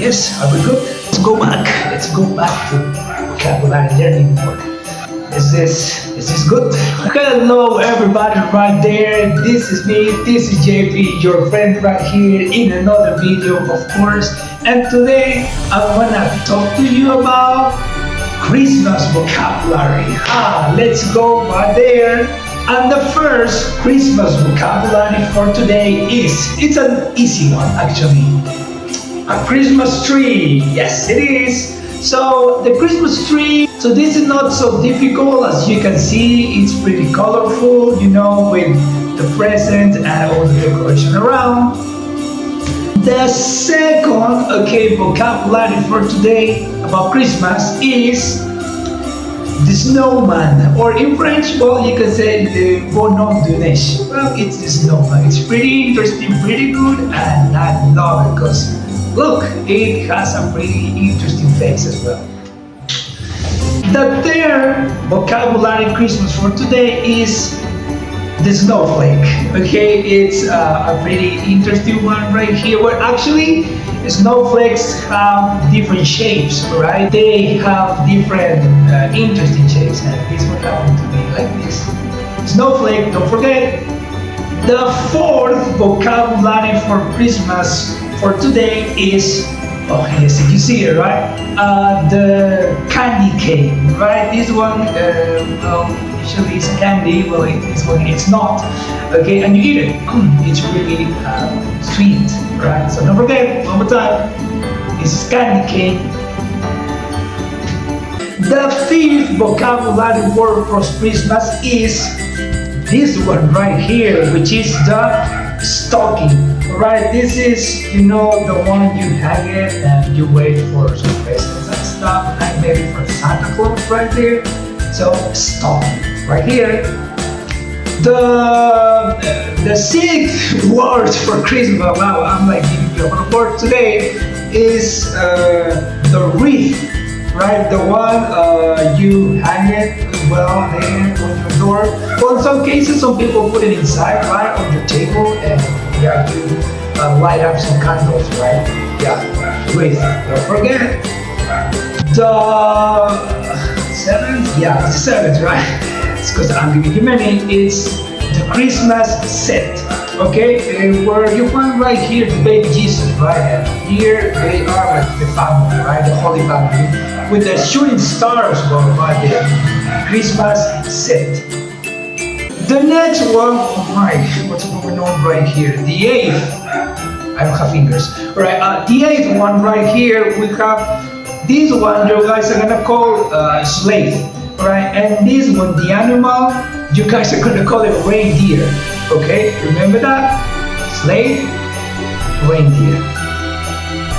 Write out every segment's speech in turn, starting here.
Yes, are we good? Let's go back. Let's go back to vocabulary learning more. Is this good? Hello everybody right there. This is me, this is JP, your friend right here in another video of course. And today I wanna talk to you about Christmas vocabulary. Let's go right there. And the first Christmas vocabulary for today it's an easy one actually. A Christmas tree. Yes, it is. So the Christmas tree, so this is not so difficult. As you can see, it's pretty colorful, you know, with the present and all the decoration around. The second, vocabulary for today about Christmas is the snowman, or in French, well, you can say the bonhomme de neige. Well, it's the snowman. It's pretty interesting, pretty good, and I love it because look, it has a pretty interesting face as well. The third vocabulary Christmas for today is the snowflake. Okay, it's a pretty interesting one right here. Where actually snowflakes have different shapes, right? They have different interesting shapes, and this one happened to be like this. Snowflake. Don't forget. The fourth vocabulary for Christmas for today is, oh yes, you see it, right? The candy cane, right? This one, usually it's candy, well, this one it's not, okay? And you eat it, it's really sweet, right? So don't forget, one more time, this is candy cane. The fifth vocabulary word for Christmas is this one right here, which is the stocking. Right, this is, you know, the one you hang it and you wait for some presents and stuff. I made it for Santa Claus right there. So stocking right here. The sixth word for Christmas, wow, I'm like giving you a word today, is the wreath. Right, the one you hang it well there on your door. Well, in some cases, some people put it inside, right, on your table, and yeah, you light up some candles, right? Yeah, wreath. Don't forget the seventh. Yeah, it's the seventh, right? It's because I'm giving you many. It's the Christmas set. Okay, where you find right here the baby Jesus, right? And here they are like the family, right? The Holy Family with the shooting stars going right there. Christmas set. The next one, oh my, what's going on right here? The eighth. I don't have fingers. Right, the eighth one right here. We have this one. You guys are gonna call slave, right? And this one, the animal, you guys are gonna call it reindeer. Okay, remember that? Slave, reindeer.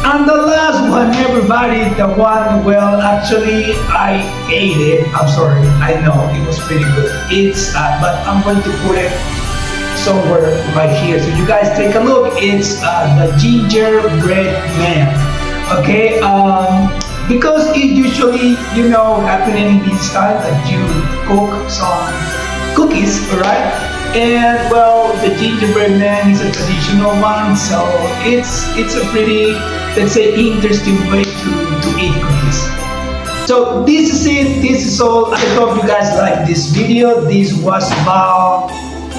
And the last one, everybody, the one, well, actually, I ate it. I'm sorry, I know, it was pretty good. It's, but I'm going to put it somewhere right here. So you guys take a look. It's the gingerbread man. Okay, because it usually, you know, happening in this time that you cook some cookies, right? And well, the gingerbread man is a traditional one, so it's a pretty, let's say, interesting way to eat cookies. So this is it. This is all. I hope you guys like this video. This was about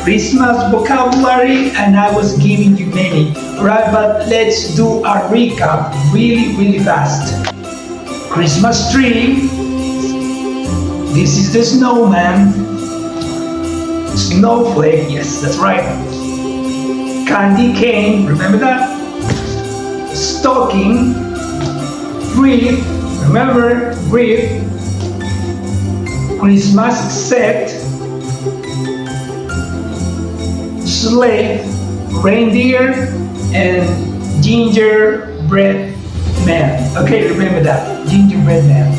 Christmas vocabulary, and I was giving you many, right? But let's do a recap really fast. Christmas tree. This is the snowman. Snowflake, yes, that's right. Candy cane, remember that? Stocking. Wreath, remember, wreath. Christmas set. Slave, reindeer, and gingerbread man. Okay, remember that, gingerbread man.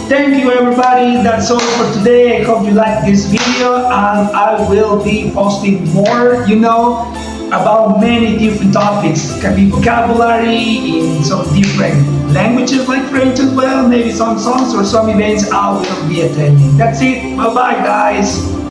Thank you everybody, that's all for today. I hope you like this video, and I will be posting more, you know, about many different topics. It can be vocabulary in some different languages like French as well, maybe some songs or some events I will be attending. That's it, bye bye guys.